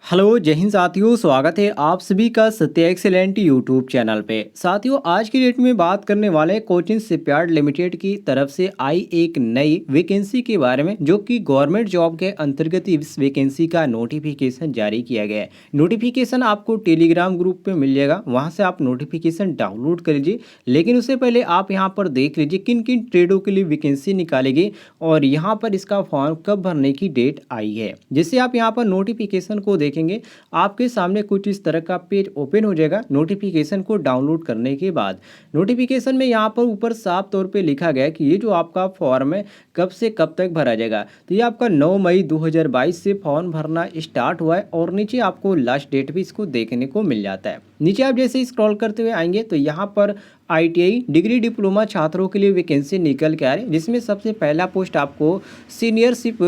Hello जय हिंद साथियों, स्वागत है आप सभी का सत्य एक्सेलेंट यूट्यूब चैनल पे। साथियों, आज की डेट में बात करने वाले हैं कोचिन शिपयार्ड लिमिटेड की तरफ से आई एक नई वैकेंसी के बारे में, जो कि गवर्नमेंट जॉब के अंतर्गत इस वैकेंसी का नोटिफिकेशन जारी किया गया है। नोटिफिकेशन आपको टेलीग्राम ग्रुप पे मिल जाएगा, वहाँ से आप नोटिफिकेशन डाउनलोड कर लीजिए। लेकिन उससे पहले आप यहाँ पर देख लीजिए किन किन ट्रेडों के लिए वैकेंसी निकालेगी और यहाँ पर इसका फॉर्म कब भरने की डेट आई है। जैसे आप यहाँ पर नोटिफिकेशन को देखेंगे, आपके सामने कुछ इस तरह का पेज ओपन हो जाएगा। नोटिफिकेशन को डाउनलोड करने के बाद नोटिफिकेशन में यहाँ पर ऊपर साफ तौर पे लिखा गया है कि ये जो आपका फॉर्म है कब से कब तक भरा जाएगा। तो ये आपका 9 मई 2022 से फॉर्म भरना स्टार्ट हुआ है और नीचे आपको लास्ट डेट भी इसको देखने को मिल जाता है। नीचे आप जैसे स्क्रॉल करते हुए आएंगे तो यहाँ पर आईटीआई डिग्री डिप्लोमा छात्रों के लिए वैकेंसी निकल के आ रही है, जिसमें सबसे पहला पोस्ट आपको सीनियरशिप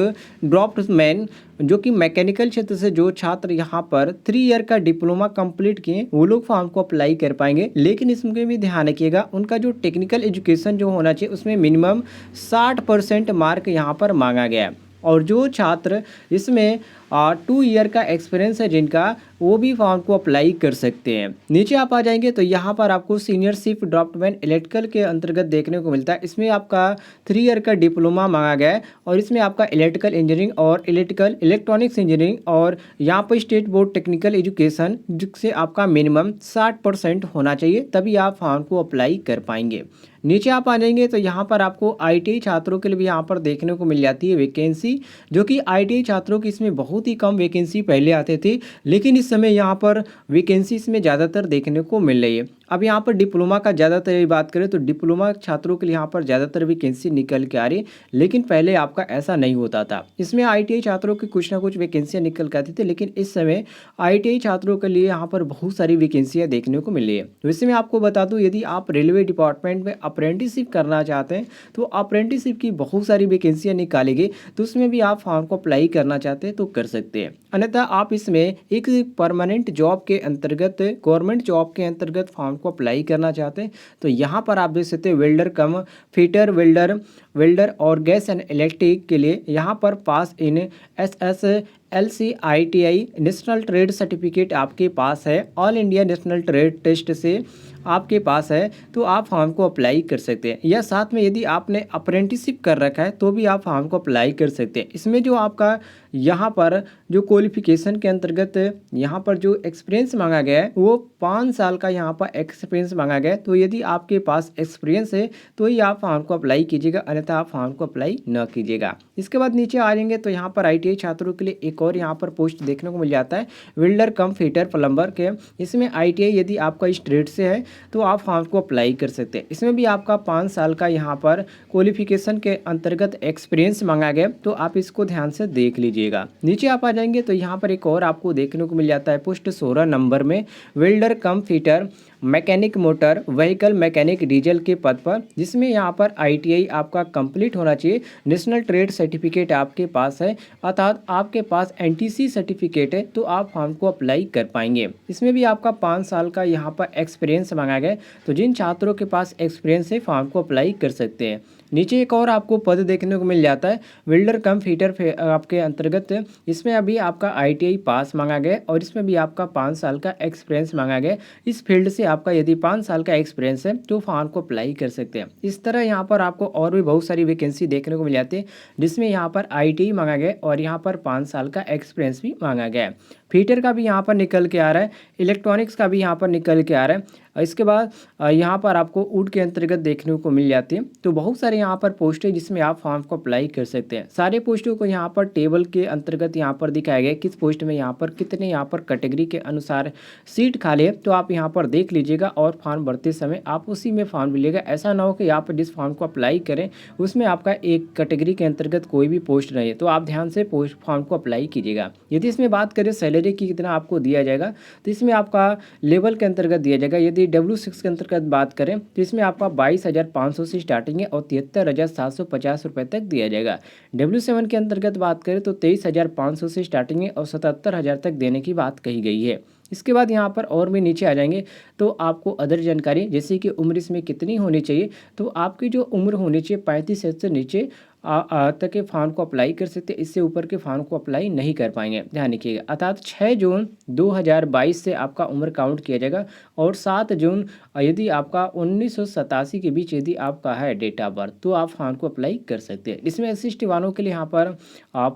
ड्रॉफ्ट्समैन, जो कि मैकेनिकल क्षेत्र से जो छात्र यहाँ पर 3 ईयर का डिप्लोमा कंप्लीट किए वो लोग फॉर्म को अप्लाई कर पाएंगे। लेकिन इसमें भी ध्यान रखिएगा, उनका जो टेक्निकल एजुकेशन जो होना चाहिए उसमें मिनिमम 60% मार्क यहाँ पर मांगा गया है। और जो छात्र इसमें 2 ईयर का एक्सपीरियंस है जिनका, वो भी फॉर्म को अप्लाई कर सकते हैं। नीचे आप आ जाएंगे तो यहाँ पर आपको सीनियरशिप ड्राफ्टमैन इलेक्ट्रिकल के अंतर्गत देखने को मिलता है। इसमें आपका 3 ईयर का डिप्लोमा मांगा गया है और इसमें आपका इलेक्ट्रिकल इंजीनियरिंग और इलेक्ट्रॉनिक्स इंजीनियरिंग और यहाँ पर स्टेट बोर्ड टेक्निकल एजुकेशन, जिससे आपका मिनिमम 60% होना चाहिए, तभी आप फॉर्म को अप्लाई कर पाएंगे। नीचे आप आ जाएंगे तो यहाँ पर आपको आईटीआई छात्रों के लिए भी यहाँ पर देखने को मिल जाती है वैकेंसी, जो कि आईटीआई छात्रों की इसमें बहुत ही कम वैकेंसी पहले आते थे, लेकिन इस समय यहाँ पर वैकेंसी इसमें ज़्यादातर देखने को मिल रही है। अब यहाँ पर डिप्लोमा का ज़्यादातर बात करें तो डिप्लोमा छात्रों के लिए यहाँ पर ज़्यादातर वैकेंसी निकल के आ रही है, लेकिन पहले आपका ऐसा नहीं होता था। इसमें आईटीआई छात्रों की कुछ ना कुछ वैकेंसियाँ निकल के आती थी, लेकिन इस समय आईटीआई छात्रों के लिए यहाँ पर बहुत सारी वैकेंसियाँ देखने को मिल रही है। तो इसमें आपको बता दूँ, यदि आप रेलवे डिपार्टमेंट में अप्रेंटिसशिप करना चाहते हैं तो अप्रेंटिसशिप की बहुत सारी वैकेंसियाँ निकालेगी, तो उसमें भी आप फॉर्म को अप्लाई करना चाहते हैं तो कर सकते हैं। अन्यथा आप इसमें एक परमानेंट जॉब के अंतर्गत, गवर्नमेंट जॉब के अंतर्गत फॉर्म को अप्लाई करना चाहते हैं तो यहाँ पर आप देख सकते हैं वेल्डर कम फिटर, वेल्डर और गैस एंड इलेक्ट्रिक के लिए यहाँ पर pass in SSLC/ITI national trade certificate आपके पास है, all India national trade test से आपके पास है, तो आप फॉर्म को अप्लाई कर सकते हैं। या साथ में यदि आपने अप्रेंटिसशिप कर रखा है तो भी आप फॉर्म को अप्लाई कर सकते हैं। इसमें जो आपका यहाँ पर जो क्वालिफिकेशन के अंतर्गत यहाँ पर जो एक्सपीरियंस मांगा गया है वो 5 साल का यहाँ पर एक्सपीरियंस मांगा गया है। तो यदि आपके पास एक्सपीरियंस है तो ही आप फॉर्म को अप्लाई कीजिएगा, अन्यथा आप फॉर्म को अप्लाई न कीजिएगा। इसके बाद नीचे आ जाएंगे तो यहाँ पर आईटीआई छात्रों के लिए एक और यहाँ पर पोस्ट देखने को मिल जाता है, वेल्डर कम फिटर प्लम्बर के। इसमें आईटीआई यदि आपका इस ट्रेड से है तो आप फॉर्म को अप्लाई कर सकते हैं। इसमें भी आपका 5 साल का यहाँ पर क्वालिफिकेशन के अंतर्गत एक्सपीरियंस मांगा गया, तो आप इसको ध्यान से देख लीजिएगा। नीचे आप आ जाएंगे तो यहाँ पर एक और आपको देखने को मिल जाता है पोस्ट 16 नंबर में, welder cum fitter mechanic motor vehicle mechanic diesel के पद पर, जिसमें यहाँ पर आईटीआई आपका कंप्लीट होना चाहिए, नेशनल ट्रेड सर्टिफिकेट आपके पास है, अर्थात आपके पास एनटीसी सर्टिफिकेट है, तो आप फॉर्म को अप्लाई कर पाएंगे। इसमें भी आपका 5 साल का यहाँ पर एक्सपीरियंस मांगा गया, तो जिन छात्रों के पास एक्सपीरियंस है फॉर्म को अप्लाई कर सकते हैं। नीचे एक और आपको पद देखने को मिल जाता है, वेल्डर कम फिटर आपके अंतर्गत। इसमें अभी आपका आईटीआई पास मांगा गया और इसमें भी आपका 5 साल का एक्सपीरियंस मांगा गया। इस फील्ड से आपका यदि 5 साल का एक्सपीरियंस है तो फॉर्म को अप्लाई कर सकते हैं। इस तरह यहाँ पर आपको और भी बहुत सारी वैकेंसी देखने को मिल जाती है, जिसमें यहाँ पर आईटीआई मांगा गया और यहाँ पर 5 साल का एक्सपीरियंस भी मांगा गया है। फीटर का भी यहाँ पर निकल के आ रहा है, इलेक्ट्रॉनिक्स का भी यहाँ पर निकल के आ रहा है। इसके बाद यहाँ पर आपको वुड के अंतर्गत देखने को मिल जाती है। तो बहुत सारे यहाँ पर पोस्ट है जिसमें आप फॉर्म को अप्लाई कर सकते हैं। सारे पोस्टों को यहाँ पर टेबल के अंतर्गत यहाँ पर दिखाया गया है, किस पोस्ट में यहाँ पर कितने यहाँ पर कैटेगरी के अनुसार सीट खाली है, तो आप यहाँ पर देख लीजिएगा और फॉर्म भरते समय आप उसी में फॉर्म मिलेगा। ऐसा ना हो कि यहाँ पर जिस फॉर्म को अप्लाई करें उसमें आपका एक कैटेगरी के अंतर्गत कोई भी पोस्ट नहीं है, तो आप ध्यान से पोस्ट फॉर्म को अप्लाई कीजिएगा। यदि इसमें बात करें सैलरी की कितना आपको दिया जाएगा, तो इसमें आपका लेवल के अंतर्गत दिया जाएगा। यदि W6 के अंतर्गत बात करें तो इसमें आपका 22,500 से स्टार्टिंग है और 73,750 रुपये तक दिया जाएगा। W7 के अंतर्गत बात करें तो 23,500 से स्टार्टिंग है और 77,000 तक देने की बात कही गई है। इसके बाद यहाँ पर और भी नीचे आ जाएंगे तो आपको अदर जानकारी, जैसे कि उम्र इसमें कितनी होनी चाहिए, तो आपकी जो उम्र होनी चाहिए 35 से नीचे तक के फॉर्म को अप्लाई कर सकते हैं, इससे ऊपर के फॉर्म को अप्लाई नहीं कर पाएंगे, ध्यान रखिएगा। अर्थात 6 जून 2022 से आपका उम्र काउंट किया जाएगा और 7 जून यदि आपका 1987 के बीच यदि आपका है डेट ऑफ बर्थ तो आप फॉर्म को अप्लाई कर सकते हैं। इसमें एससी वालों के लिए यहाँ पर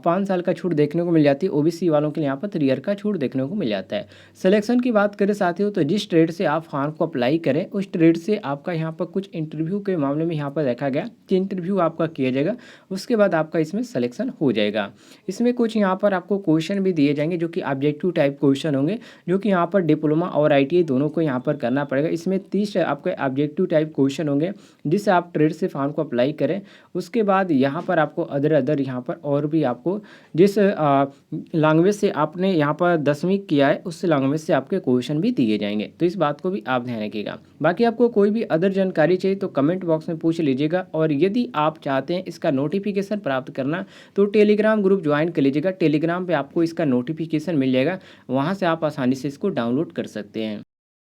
5 साल का छूट देखने को मिल जाती है, ओबीसी वालों के लिए यहाँ पर 3 ईयर का छूट देखने को मिल जाता है। सिलेक्शन की बात करें साथियों तो जिस ट्रेड से आप फॉर्म को अप्लाई करें उस ट्रेड से आपका यहाँ पर कुछ इंटरव्यू के मामले में यहाँ पर देखा गया कि इंटरव्यू आपका किया जाएगा, उसके बाद आपका इसमें सिलेक्शन हो जाएगा। इसमें कुछ यहाँ पर आपको क्वेश्चन भी दिए जाएंगे जो कि ऑब्जेक्टिव टाइप क्वेश्चन होंगे, जो कि यहाँ पर डिप्लोमा और आईटीआई दोनों को यहाँ पर करना पड़ेगा। इसमें 30 आपके ऑब्जेक्टिव टाइप क्वेश्चन होंगे जिससे आप ट्रेड से फॉर्म को अप्लाई करें। उसके बाद यहाँ पर आपको अदर यहाँ पर और भी आपको जिस लैंग्वेज से आपने यहाँ पर 10वीं किया है उस लैंग्वेज से आपके क्वेश्चन भी दिए जाएंगे, तो इस बात को भी आप ध्यान रखिएगा। बाकी आपको कोई भी अदर जानकारी चाहिए तो कमेंट बॉक्स में पूछ लीजिएगा, और यदि आप चाहते हैं इसका नोटिफिकेशन प्राप्त करना तो टेलीग्राम ग्रुप ज्वाइन कर लीजिएगा। टेलीग्राम पे आपको इसका नोटिफिकेशन मिल जाएगा, वहाँ से आप आसानी से इसको डाउनलोड कर सकते हैं।